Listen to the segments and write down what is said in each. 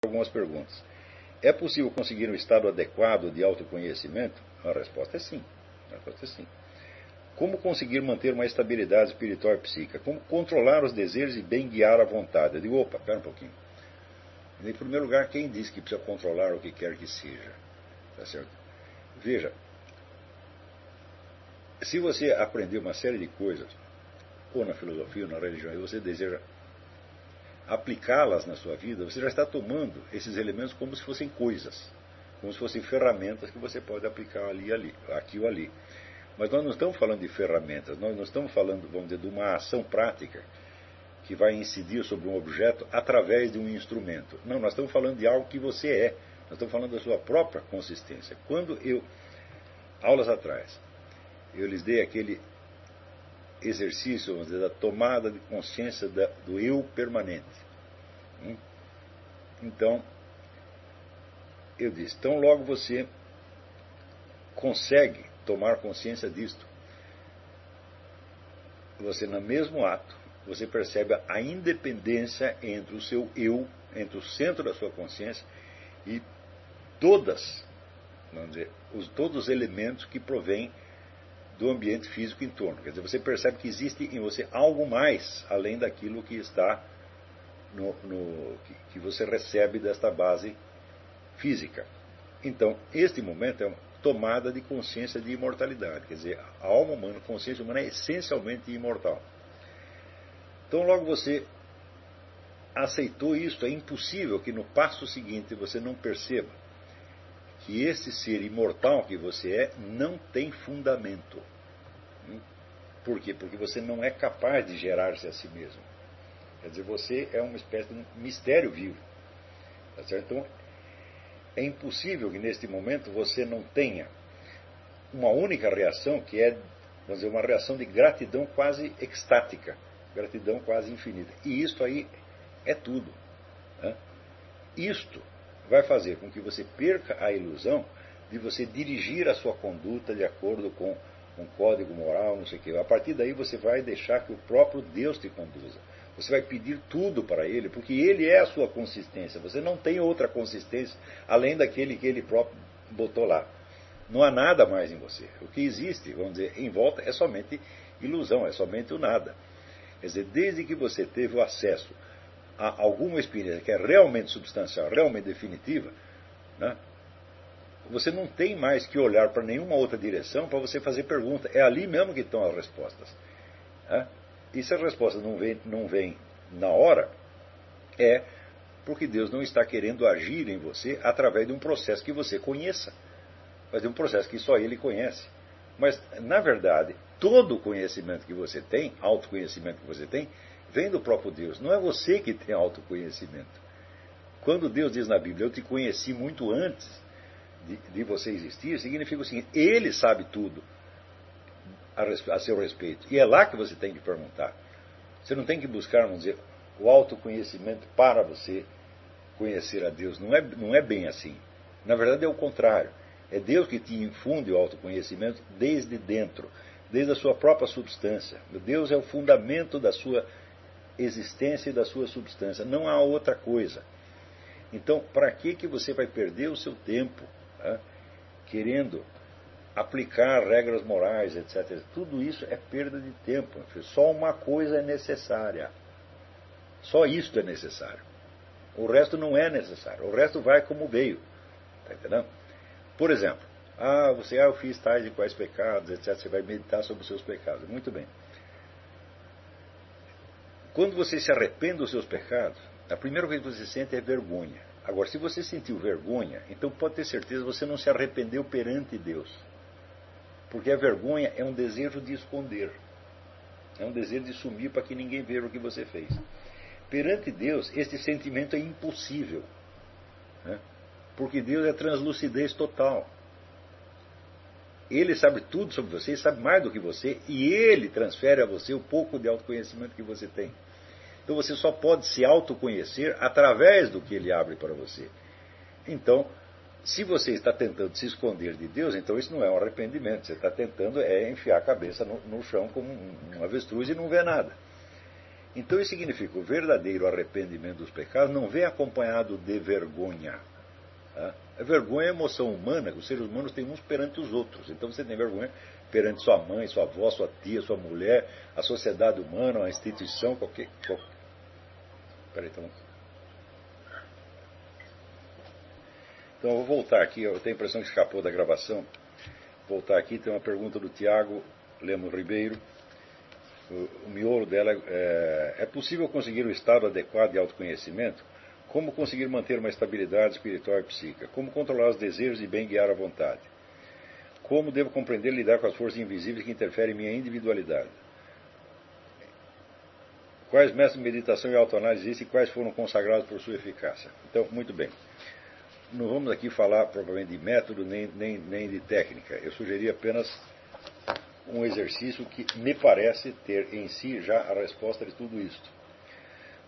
algumas perguntas. É possível conseguir um estado adequado de autoconhecimento? A resposta é sim. A resposta é sim. Como conseguir manter uma estabilidade espiritual e psíquica? Como controlar os desejos e bem guiar a vontade? Eu digo, opa, espera um pouquinho. Em primeiro lugar, quem diz que precisa controlar o que quer que seja? Tá certo? Veja, se você aprender uma série de coisas, ou na filosofia ou na religião, e você deseja aplicá-las na sua vida, você já está tomando esses elementos como se fossem coisas, como se fossem ferramentas que você pode aplicar aqui ou ali. Mas nós não estamos falando de ferramentas, nós não estamos falando, vamos dizer, de uma ação prática que vai incidir sobre um objeto através de um instrumento. Não, nós estamos falando de algo que você é. Nós estamos falando da sua própria consistência. Quando aulas atrás, eu lhes dei aquele exercício, vamos dizer, da tomada de consciência do eu permanente. Então, eu disse, então logo você consegue tomar consciência disto, você no mesmo ato, você percebe a independência entre o seu eu, entre o centro da sua consciência e vamos dizer, todos os elementos que provêm do ambiente físico em torno. Quer dizer, você percebe que existe em você algo mais além daquilo que está que você recebe desta base física. Então, este momento é uma tomada de consciência de imortalidade. Quer dizer, a alma humana, a consciência humana é essencialmente imortal. Então, logo você aceitou isso, é impossível que no passo seguinte você não perceba que esse ser imortal que você é não tem fundamento. Por quê? Porque você não é capaz de gerar-se a si mesmo. Quer dizer, você é uma espécie de mistério vivo. Tá certo? Então, é impossível que neste momento você não tenha uma única reação que é, vamos dizer, uma reação de gratidão quase extática, gratidão quase infinita. E isto aí é tudo. Né? Isto vai fazer com que você perca a ilusão de você dirigir a sua conduta de acordo com um código moral, não sei o quê. A partir daí você vai deixar que o próprio Deus te conduza. Você vai pedir tudo para Ele, porque Ele é a sua consistência. Você não tem outra consistência além daquele que Ele próprio botou lá. Não há nada mais em você. O que existe, vamos dizer, em volta é somente ilusão, é somente o nada. Quer dizer, desde que você teve o acesso a alguma experiência que é realmente substancial, realmente definitiva, né, você não tem mais que olhar para nenhuma outra direção para você fazer pergunta. É ali mesmo que estão as respostas. Né? E se a resposta não vem na hora, é porque Deus não está querendo agir em você através de um processo que você conheça, mas de um processo que só Ele conhece. Mas, na verdade, todo o conhecimento que você tem, autoconhecimento que você tem, vem do próprio Deus. Não é você que tem autoconhecimento. Quando Deus diz na Bíblia, eu te conheci muito antes de você existir, significa o seguinte, Ele sabe tudo a seu respeito. E é lá que você tem que perguntar. Você não tem que buscar, vamos dizer, o autoconhecimento para você conhecer a Deus. Não é bem assim. Na verdade é o contrário. É Deus que te infunde o autoconhecimento desde dentro, desde a sua própria substância. Deus é o fundamento da sua existência e da sua substância. Não há outra coisa. Então, para que você vai perder o seu tempo, né, querendo aplicar regras morais, etc. Tudo isso é perda de tempo. Só uma coisa é necessária. Só isto é necessário. O resto não é necessário. O resto vai como veio. Está entendendo? Por exemplo, eu fiz tais e quais pecados, etc. Você vai meditar sobre os seus pecados. Muito bem. Quando você se arrepende dos seus pecados, a primeira coisa que você sente é vergonha. Agora, se você sentiu vergonha, então pode ter certeza que você não se arrependeu perante Deus. Porque a vergonha é um desejo de esconder. É um desejo de sumir para que ninguém veja o que você fez. Perante Deus, este sentimento é impossível. Né? Porque Deus é translucidez total. Ele sabe tudo sobre você, ele sabe mais do que você, e Ele transfere a você o pouco de autoconhecimento que você tem. Então você só pode se autoconhecer através do que Ele abre para você. Então, se você está tentando se esconder de Deus, então isso não é um arrependimento. Você está tentando enfiar a cabeça no chão como um avestruz e não vê nada. Então isso significa que o verdadeiro arrependimento dos pecados não vem acompanhado de vergonha. Tá? A vergonha é emoção humana que os seres humanos têm uns perante os outros. Então você tem vergonha perante sua mãe, sua avó, sua tia, sua mulher, a sociedade humana, a instituição, qualquer... Peraí, então eu vou voltar aqui, eu tenho a impressão que escapou da gravação. Voltar aqui, tem uma pergunta do Tiago Lemos Ribeiro. O miolo dela é possível conseguir um estado adequado de autoconhecimento? Como conseguir manter uma estabilidade espiritual e psíquica? Como controlar os desejos e bem guiar a vontade? Como devo compreender e lidar com as forças invisíveis que interferem em minha individualidade? Quais métodos de meditação e autoanálise existem e quais foram consagrados por sua eficácia? Então, muito bem. Não vamos aqui falar propriamente de método nem de técnica. Eu sugeri apenas um exercício que me parece ter em si já a resposta de tudo isto.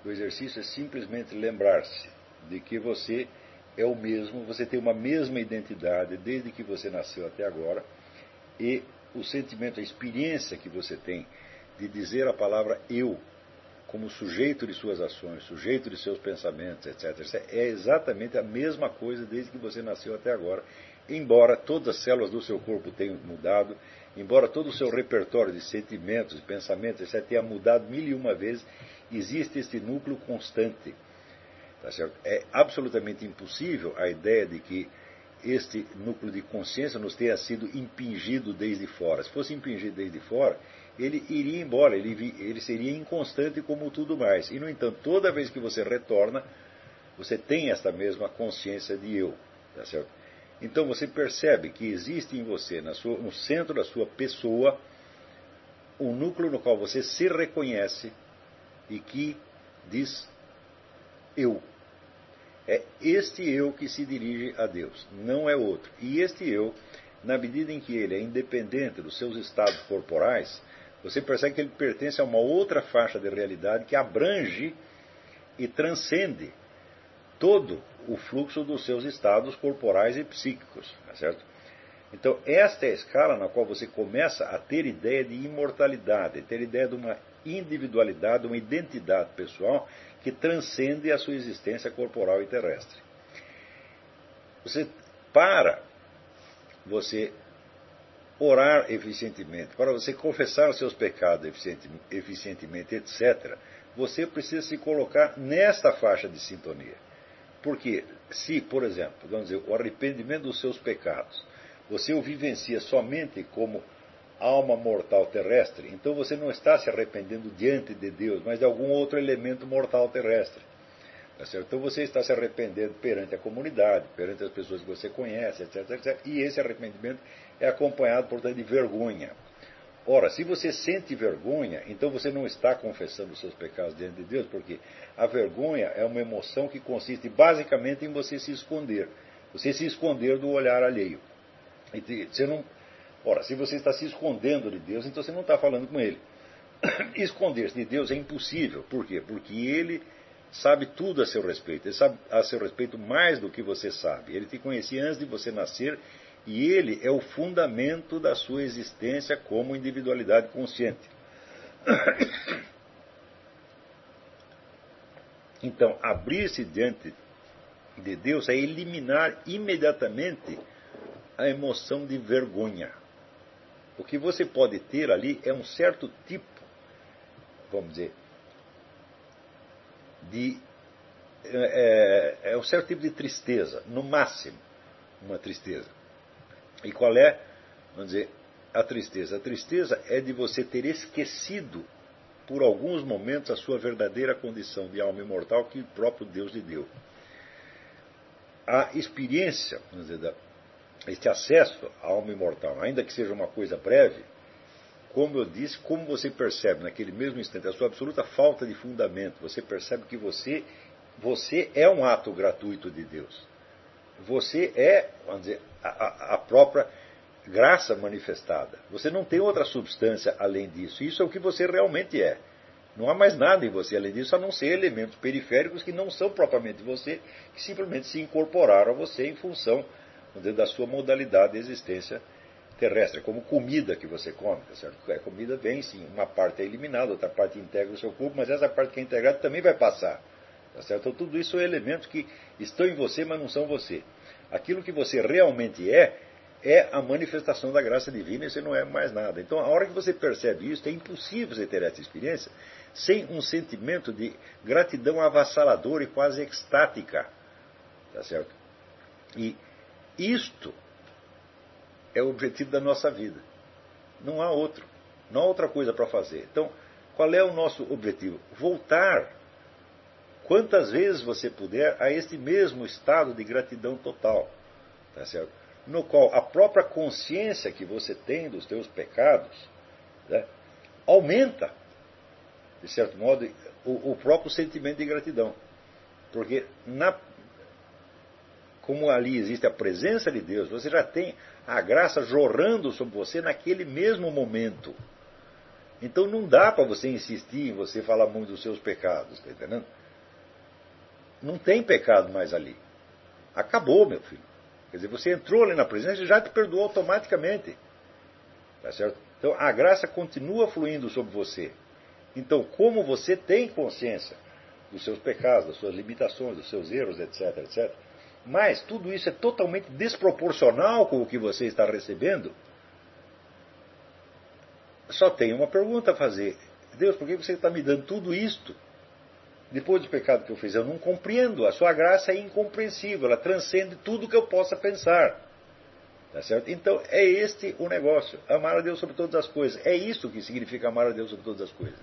O exercício é simplesmente lembrar-se de que você é o mesmo, você tem uma mesma identidade desde que você nasceu até agora, e o sentimento, a experiência que você tem de dizer a palavra eu como sujeito de suas ações, sujeito de seus pensamentos, etc. É exatamente a mesma coisa desde que você nasceu até agora, embora todas as células do seu corpo tenham mudado, embora todo o seu repertório de sentimentos, de pensamentos, etc., tenha mudado 1001 vezes, existe este núcleo constante. Tá certo? É absolutamente impossível a ideia de que este núcleo de consciência nos tenha sido impingido desde fora. Se fosse impingido desde fora, ele iria embora, ele seria inconstante como tudo mais. E, no entanto, toda vez que você retorna, você tem esta mesma consciência de eu. Tá certo? Então você percebe que existe em você, no centro da sua pessoa, um núcleo no qual você se reconhece e que diz eu. É este eu que se dirige a Deus, não é outro. E este eu, na medida em que ele é independente dos seus estados corporais, você percebe que ele pertence a uma outra faixa de realidade que abrange e transcende todo o fluxo dos seus estados corporais e psíquicos. Tá certo? Então, esta é a escala na qual você começa a ter ideia de imortalidade, ter ideia de uma individualidade, uma identidade pessoal que transcende a sua existência corporal e terrestre. Para você orar eficientemente, para você confessar os seus pecados eficientemente, etc., você precisa se colocar nesta faixa de sintonia. Porque se, por exemplo, vamos dizer, o arrependimento dos seus pecados, você o vivencia somente como alma mortal terrestre, então você não está se arrependendo diante de Deus, mas de algum outro elemento mortal terrestre. Tá certo? Então você está se arrependendo perante a comunidade, perante as pessoas que você conhece, etc, etc. E esse arrependimento é acompanhado, portanto, de vergonha. Ora, se você sente vergonha, então você não está confessando os seus pecados diante de Deus, porque a vergonha é uma emoção que consiste basicamente em você se esconder. Você se esconder do olhar alheio. Ora, se você está se escondendo de Deus, então você não está falando com Ele. Esconder-se de Deus é impossível. Por quê? Porque Ele sabe tudo a seu respeito. Ele sabe a seu respeito mais do que você sabe. Ele te conhecia antes de você nascer e Ele é o fundamento da sua existência como individualidade consciente. Então, abrir-se diante de Deus é eliminar imediatamente a emoção de vergonha. O que você pode ter ali é um certo tipo, vamos dizer, é um certo tipo de tristeza, no máximo, uma tristeza. E qual é, vamos dizer, a tristeza? A tristeza é de você ter esquecido, por alguns momentos, a sua verdadeira condição de alma imortal que o próprio Deus lhe deu. A experiência, vamos dizer, este acesso à alma imortal, ainda que seja uma coisa breve, como eu disse, como você percebe naquele mesmo instante a sua absoluta falta de fundamento, você percebe que você é um ato gratuito de Deus. Você é, vamos dizer, a própria graça manifestada. Você não tem outra substância além disso. Isso é o que você realmente é. Não há mais nada em você além disso, a não ser elementos periféricos que não são propriamente você, que simplesmente se incorporaram a você em função, vamos dizer, da sua modalidade de existência terrestre, como comida que você come, tá certo? A comida vem sim, uma parte é eliminada, outra parte integra o seu corpo, mas essa parte que é integrada também vai passar. Tá certo? Então tudo isso são elementos que estão em você, mas não são você. Aquilo que você realmente é a manifestação da graça divina e você não é mais nada. Então a hora que você percebe isso, é impossível você ter essa experiência sem um sentimento de gratidão avassaladora e quase extática. Tá certo? E isto é o objetivo da nossa vida. Não há outro. Não há outra coisa para fazer. Então, qual é o nosso objetivo? Voltar, quantas vezes você puder, a este mesmo estado de gratidão total. Tá certo? No qual a própria consciência que você tem dos teus pecados, né, aumenta, de certo modo, o próprio sentimento de gratidão. Porque como ali existe a presença de Deus, você já tem a graça jorrando sobre você naquele mesmo momento. Então não dá para você insistir em você falar muito dos seus pecados, está entendendo? Não tem pecado mais ali. Acabou, meu filho. Quer dizer, você entrou ali na presença e já te perdoou automaticamente. Tá certo? Então a graça continua fluindo sobre você. Então, como você tem consciência dos seus pecados, das suas limitações, dos seus erros, etc, etc., mas tudo isso é totalmente desproporcional com o que você está recebendo, só tem uma pergunta a fazer. Deus, por que você está me dando tudo isto? Depois do pecado que eu fiz, eu não compreendo. A sua graça é incompreensível, ela transcende tudo que eu possa pensar. Tá certo? Então é este o negócio. Amar a Deus sobre todas as coisas. É isso que significa amar a Deus sobre todas as coisas.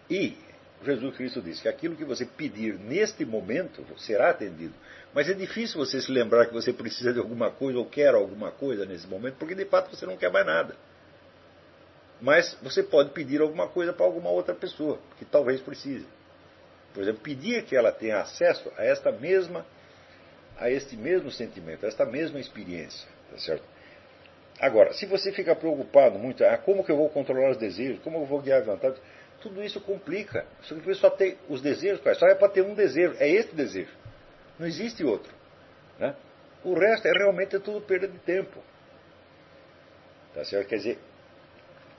E Jesus Cristo disse que aquilo que você pedir neste momento será atendido. Mas é difícil você se lembrar que você precisa de alguma coisa ou quer alguma coisa nesse momento, porque de fato você não quer mais nada. Mas você pode pedir alguma coisa para alguma outra pessoa, que talvez precise. Por exemplo, pedir que ela tenha acesso a este mesmo sentimento, a esta mesma experiência. Tá certo? Agora, se você fica preocupado muito, como que eu vou controlar os desejos, como eu vou guiar a vontade, tudo isso complica. Você só tem os desejos, só é para ter um desejo, é este desejo. Não existe outro. Né? O resto é realmente tudo perda de tempo. Tá certo? Quer dizer,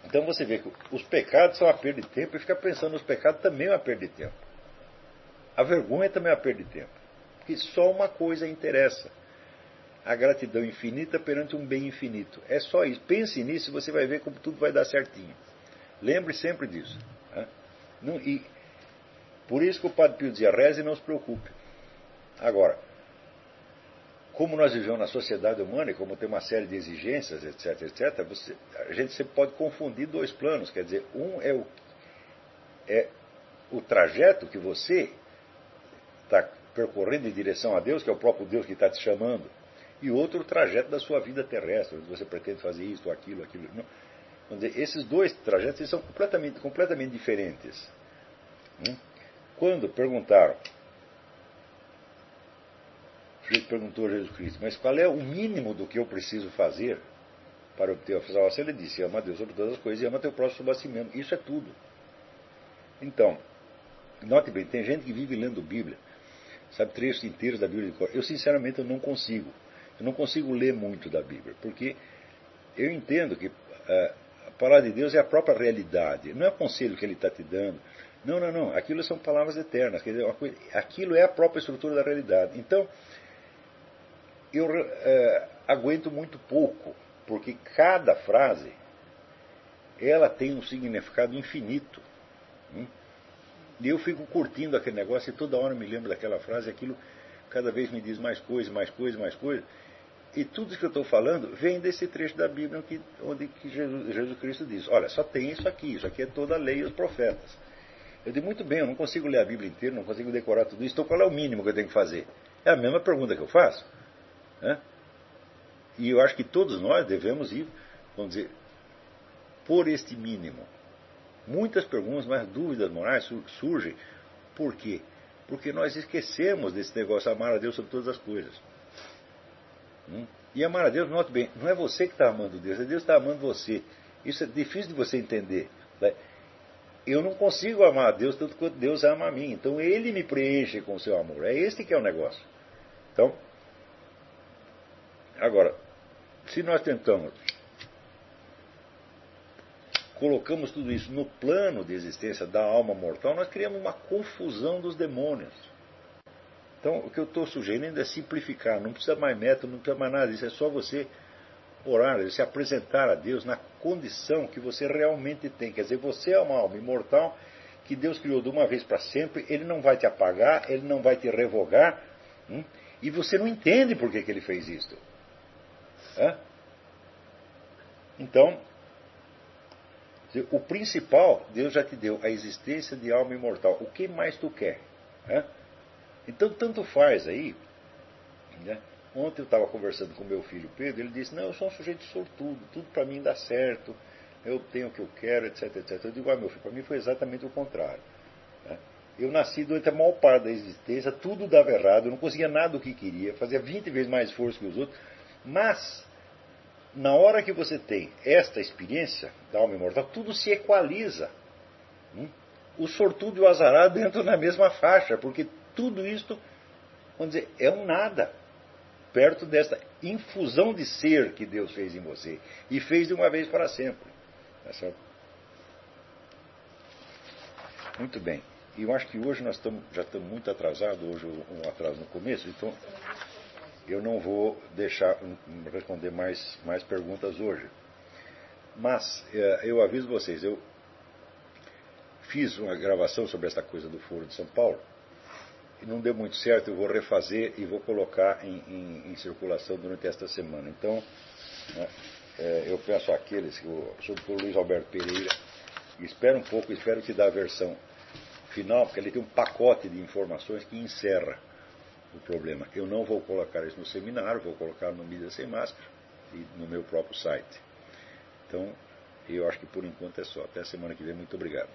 então você vê que os pecados são uma perda de tempo e ficar pensando nos pecados também é uma perda de tempo. A vergonha também é uma perda de tempo. Porque só uma coisa interessa. A gratidão infinita perante um bem infinito. É só isso. Pense nisso e você vai ver como tudo vai dar certinho. Lembre sempre disso. Né? E por isso que o Padre Pio dizia, reze e não se preocupe. Agora, como nós vivemos na sociedade humana e como tem uma série de exigências, etc, etc, a gente sempre pode confundir dois planos. Quer dizer, um é o trajeto que você está percorrendo em direção a Deus, que é o próprio Deus que está te chamando, e outro o trajeto da sua vida terrestre, onde você pretende fazer isso, aquilo. Não. Vamos dizer, esses dois trajetos são completamente diferentes. Quando perguntaram, perguntou a Jesus Cristo, mas qual é o mínimo do que eu preciso fazer para obter a salvação? Ele disse, ama a Deus sobre todas as coisas e ama teu próximo como a si mesmo. Isso é tudo. Então, note bem, tem gente que vive lendo Bíblia, sabe trechos inteiros da Bíblia de cor. Eu, sinceramente, eu não consigo. Eu não consigo ler muito da Bíblia, porque eu entendo que a palavra de Deus é a própria realidade. Não é o conselho que ele está te dando. Não. Aquilo são palavras eternas. Quer dizer, aquilo é a própria estrutura da realidade. Então, eu aguento muito pouco, porque cada frase ela tem um significado infinito. E eu fico curtindo aquele negócio e toda hora me lembro daquela frase, aquilo cada vez me diz mais coisa. E tudo isso que eu estou falando vem desse trecho da Bíblia onde Jesus Cristo diz, olha, só tem isso aqui é toda a lei e os profetas. Eu digo, muito bem, eu não consigo ler a Bíblia inteira, não consigo decorar tudo isso, então qual é o mínimo que eu tenho que fazer? É a mesma pergunta que eu faço. Né? E eu acho que todos nós devemos ir, vamos dizer, por este mínimo. Muitas perguntas, mas dúvidas morais surgem. Por quê? Porque nós esquecemos desse negócio, amar a Deus sobre todas as coisas. E amar a Deus, note bem, não é você que está amando Deus, é Deus que está amando você. Isso é difícil de você entender. Né? Eu não consigo amar a Deus tanto quanto Deus ama a mim. Então Ele me preenche com o seu amor. É este que é o negócio. Então, agora, Se nós tentamos, colocamos tudo isso no plano de existência da alma mortal, nós criamos uma confusão dos demônios. Então, o que eu estou sugerindo é simplificar, não precisa mais método, não precisa mais nada disso, é só você orar, se apresentar a Deus na condição que você realmente tem. Quer dizer, você é uma alma imortal que Deus criou de uma vez para sempre, Ele não vai te apagar, Ele não vai te revogar, e você não entende por que Ele fez isso. Então, o principal, Deus já te deu, a existência de alma imortal. O que mais tu quer? Então, tanto faz aí. Né? Ontem eu estava conversando com meu filho Pedro, ele disse, não, eu sou um sujeito sortudo, tudo para mim dá certo, eu tenho o que eu quero, etc, etc. Eu digo, meu filho, para mim foi exatamente o contrário. Né? Eu nasci durante a maior parte da existência, tudo dava errado, eu não conseguia nada do que queria, fazia 20 vezes mais esforço que os outros, mas na hora que você tem esta experiência da alma imortal, tudo se equaliza. O sortudo e o azarado entram na mesma faixa, porque tudo isto, vamos dizer, é um nada perto desta infusão de ser que Deus fez em você e fez de uma vez para sempre. Tá certo? Muito bem. E eu acho que hoje nós já estamos muito atrasados, hoje um atraso no começo, então eu não vou deixar responder mais perguntas hoje. Mas eu aviso vocês, eu fiz uma gravação sobre essa coisa do Foro de São Paulo e não deu muito certo, eu vou refazer e vou colocar em circulação durante esta semana. Então, eu peço àqueles, sobre o Luiz Alberto Pereira, espera um pouco, espero te dar a versão final, porque ele tem um pacote de informações que encerra o problema. Eu não vou colocar isso no seminário, vou colocar no Mídia Sem Máscara e no meu próprio site. Então, eu acho que por enquanto é só. Até a semana que vem. Muito obrigado.